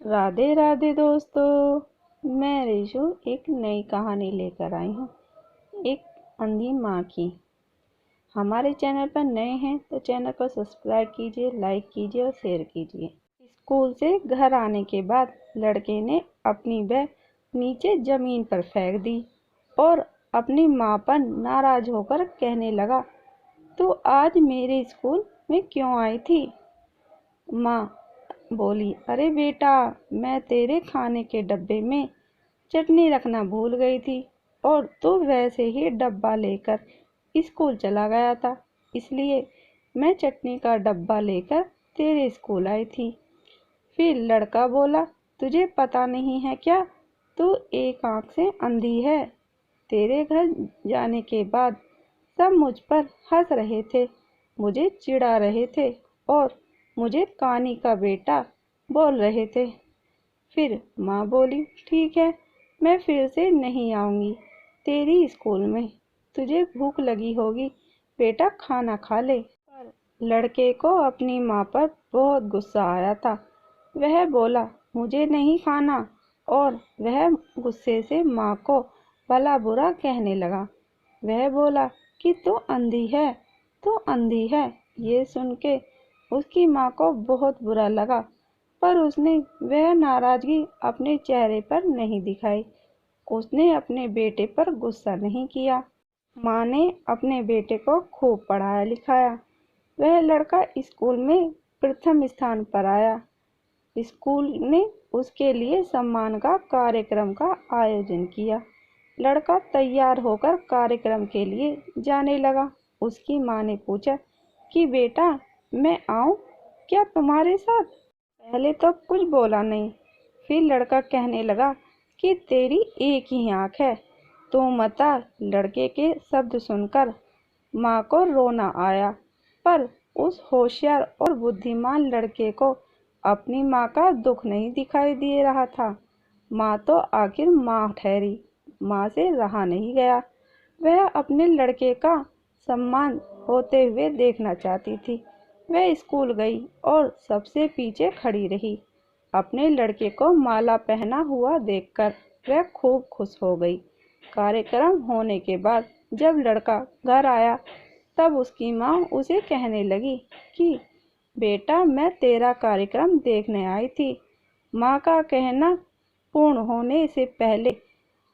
राधे राधे दोस्तों। मैं रिशु एक नई कहानी लेकर आई हूँ, एक अंधी माँ की। हमारे चैनल पर नए हैं तो चैनल को सब्सक्राइब कीजिए, लाइक कीजिए और शेयर कीजिए। स्कूल से घर आने के बाद लड़के ने अपनी बैग नीचे ज़मीन पर फेंक दी और अपनी माँ पर नाराज होकर कहने लगा, तू आज मेरे स्कूल में क्यों आई थी? माँ बोली, अरे बेटा, मैं तेरे खाने के डब्बे में चटनी रखना भूल गई थी और तू वैसे ही डब्बा लेकर स्कूल चला गया था, इसलिए मैं चटनी का डब्बा लेकर तेरे स्कूल आई थी। फिर लड़का बोला, तुझे पता नहीं है क्या? तू एक आंख से अंधी है। तेरे घर जाने के बाद सब मुझ पर हंस रहे थे, मुझे चिढ़ा रहे थे और मुझे कानी का बेटा बोल रहे थे। फिर माँ बोली, ठीक है, मैं फिर से नहीं आऊँगी तेरी स्कूल में। तुझे भूख लगी होगी, बेटा खाना खा ले। पर लड़के को अपनी माँ पर बहुत गुस्सा आया था। वह बोला, मुझे नहीं खाना, और वह गुस्से से माँ को भला बुरा कहने लगा। वह बोला कि तू अंधी है, तू अंधी है। ये सुन के उसकी माँ को बहुत बुरा लगा, पर उसने वह नाराजगी अपने चेहरे पर नहीं दिखाई। उसने अपने बेटे पर गुस्सा नहीं किया। माँ ने अपने बेटे को खूब पढ़ाया लिखाया। वह लड़का स्कूल में प्रथम स्थान पर आया। स्कूल ने उसके लिए सम्मान का कार्यक्रम का आयोजन किया। लड़का तैयार होकर कार्यक्रम के लिए जाने लगा। उसकी माँ ने पूछा कि बेटा, मैं आऊँ क्या तुम्हारे साथ? पहले तो कुछ बोला नहीं। फिर लड़का कहने लगा कि तेरी एक ही आँख है, तू मत आ। लड़के के शब्द सुनकर माँ को रोना आया, पर उस होशियार और बुद्धिमान लड़के को अपनी माँ का दुख नहीं दिखाई दे रहा था। माँ तो आखिर माँ ठहरी, माँ से रहा नहीं गया। वह अपने लड़के का सम्मान होते हुए देखना चाहती थी। वह स्कूल गई और सबसे पीछे खड़ी रही। अपने लड़के को माला पहना हुआ देखकर वह खूब खुश हो गई। कार्यक्रम होने के बाद जब लड़का घर आया, तब उसकी माँ उसे कहने लगी कि बेटा, मैं तेरा कार्यक्रम देखने आई थी। माँ का कहना पूर्ण होने से पहले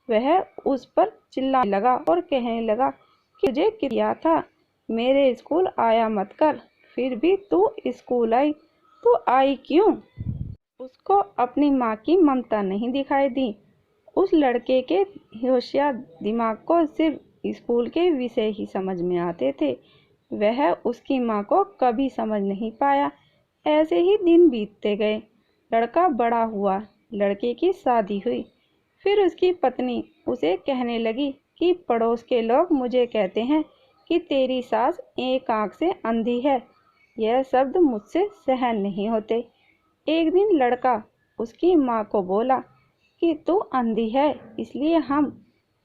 वह उस पर चिल्लाने लगा और कहने लगा कि तुझे किया था, मेरे स्कूल आया मत कर। फिर भी तू स्कूल आई, तू आई क्यों? उसको अपनी माँ की ममता नहीं दिखाई दी। उस लड़के के होशियार दिमाग को सिर्फ स्कूल के विषय ही समझ में आते थे। वह उसकी माँ को कभी समझ नहीं पाया। ऐसे ही दिन बीतते गए। लड़का बड़ा हुआ, लड़के की शादी हुई। फिर उसकी पत्नी उसे कहने लगी कि पड़ोस के लोग मुझे कहते हैं कि तेरी सास एक आंख से अंधी है। यह शब्द मुझसे सहन नहीं होते। एक दिन लड़का उसकी माँ को बोला कि तू अंधी है, इसलिए हम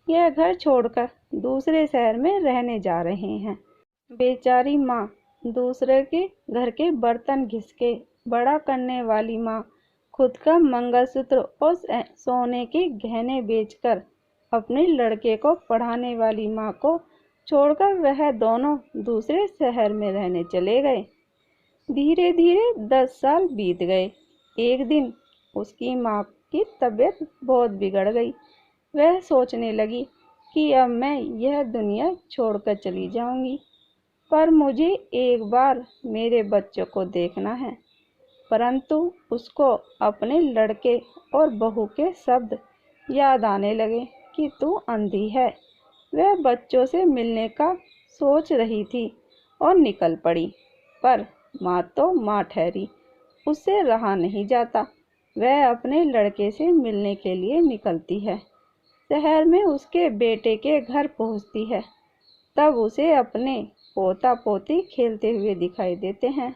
यह घर छोड़कर दूसरे शहर में रहने जा रहे हैं। बेचारी माँ, दूसरे के घर के बर्तन घिस के बड़ा करने वाली माँ, खुद का मंगलसूत्र और सोने के गहने बेचकर अपने लड़के को पढ़ाने वाली माँ को छोड़कर वह दोनों दूसरे शहर में रहने चले गए। धीरे धीरे 10 साल बीत गए। एक दिन उसकी माँ की तबीयत बहुत बिगड़ गई। वह सोचने लगी कि अब मैं यह दुनिया छोड़कर चली जाऊंगी, पर मुझे एक बार मेरे बच्चों को देखना है। परंतु उसको अपने लड़के और बहू के शब्द याद आने लगे कि तू अंधी है। वह बच्चों से मिलने का सोच रही थी और निकल पड़ी, पर माँ तो माँ ठहरी, उससे रहा नहीं जाता। वह अपने लड़के से मिलने के लिए निकलती है। शहर में उसके बेटे के घर पहुंचती है, तब उसे अपने पोता पोती खेलते हुए दिखाई देते हैं।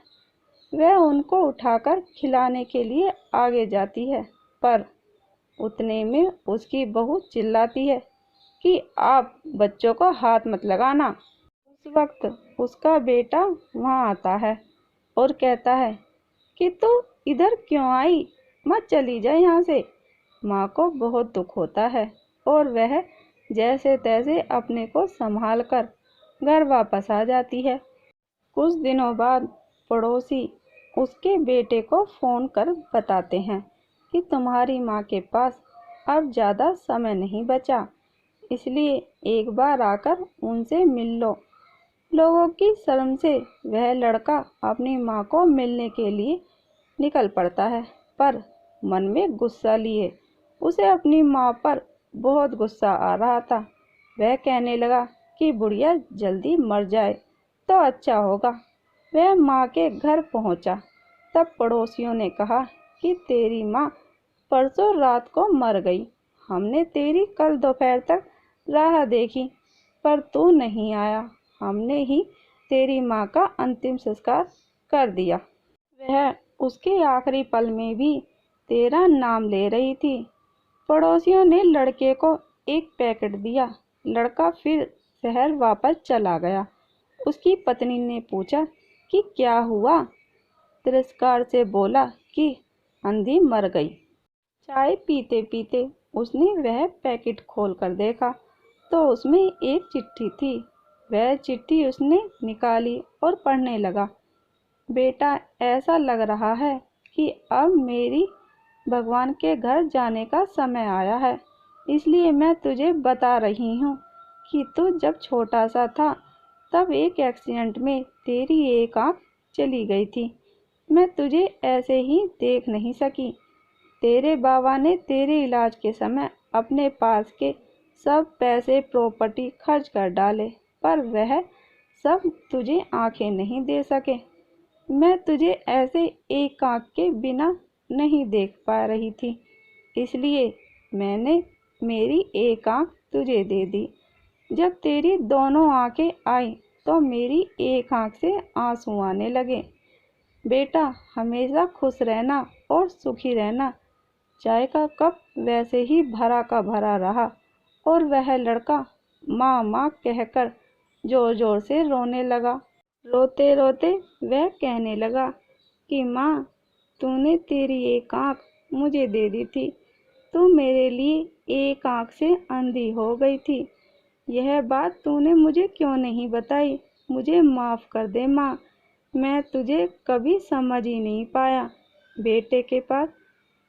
वह उनको उठाकर खिलाने के लिए आगे जाती है, पर उतने में उसकी बहू चिल्लाती है कि आप बच्चों को हाथ मत लगाना। उस वक्त उसका बेटा वहां आता है और कहता है कि तू इधर क्यों आई? मत चली जाए यहाँ से। माँ को बहुत दुख होता है और वह जैसे तैसे अपने को संभाल कर घर वापस आ जाती है। कुछ दिनों बाद पड़ोसी उसके बेटे को फ़ोन कर बताते हैं कि तुम्हारी माँ के पास अब ज़्यादा समय नहीं बचा, इसलिए एक बार आकर उनसे मिल लो। लोगों की शर्म से वह लड़का अपनी माँ को मिलने के लिए निकल पड़ता है, पर मन में गुस्सा लिए उसे अपनी माँ पर बहुत गुस्सा आ रहा था। वह कहने लगा कि बुढ़िया जल्दी मर जाए तो अच्छा होगा। वह माँ के घर पहुँचा। तब पड़ोसियों ने कहा कि तेरी माँ परसों रात को मर गई। हमने तेरी कल दोपहर तक राह देखी, पर तू नहीं आया। हमने ही तेरी माँ का अंतिम संस्कार कर दिया। वह उसके आखिरी पल में भी तेरा नाम ले रही थी। पड़ोसियों ने लड़के को एक पैकेट दिया। लड़का फिर शहर वापस चला गया। उसकी पत्नी ने पूछा कि क्या हुआ। तिरस्कार से बोला कि अंधी मर गई। चाय पीते पीते उसने वह पैकेट खोलकर देखा तो उसमें एक चिट्ठी थी। वह चिट्ठी उसने निकाली और पढ़ने लगा। बेटा, ऐसा लग रहा है कि अब मेरी भगवान के घर जाने का समय आया है, इसलिए मैं तुझे बता रही हूँ कि तू जब छोटा सा था तब एक एक्सीडेंट में तेरी एक आँख चली गई थी। मैं तुझे ऐसे ही देख नहीं सकी। तेरे बाबा ने तेरे इलाज के समय अपने पास के सब पैसे प्रॉपर्टी खर्च कर डाले, पर वह सब तुझे आंखें नहीं दे सके। मैं तुझे ऐसे एक आँख के बिना नहीं देख पा रही थी, इसलिए मैंने मेरी एक आँख तुझे दे दी। जब तेरी दोनों आँखें आई तो मेरी एक आँख से आंसू आने लगे। बेटा, हमेशा खुश रहना और सुखी रहना। चाय का कप वैसे ही भरा का भरा रहा और वह लड़का माँ माँ कहकर जोर जोर से रोने लगा। रोते रोते वह कहने लगा कि माँ, तूने तेरी एक आँख मुझे दे दी थी। तू मेरे लिए एक आँख से अंधी हो गई थी। यह बात तूने मुझे क्यों नहीं बताई। मुझे माफ़ कर दे माँ, मैं तुझे कभी समझ ही नहीं पाया। बेटे के पास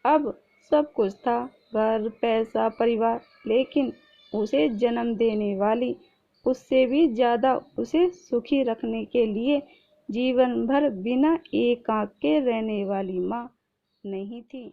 अब सब कुछ था, घर, पैसा, परिवार, लेकिन उसे जन्म देने वाली उससे भी ज़्यादा उसे सुखी रखने के लिए जीवन भर बिना एक आँख के रहने वाली माँ नहीं थी।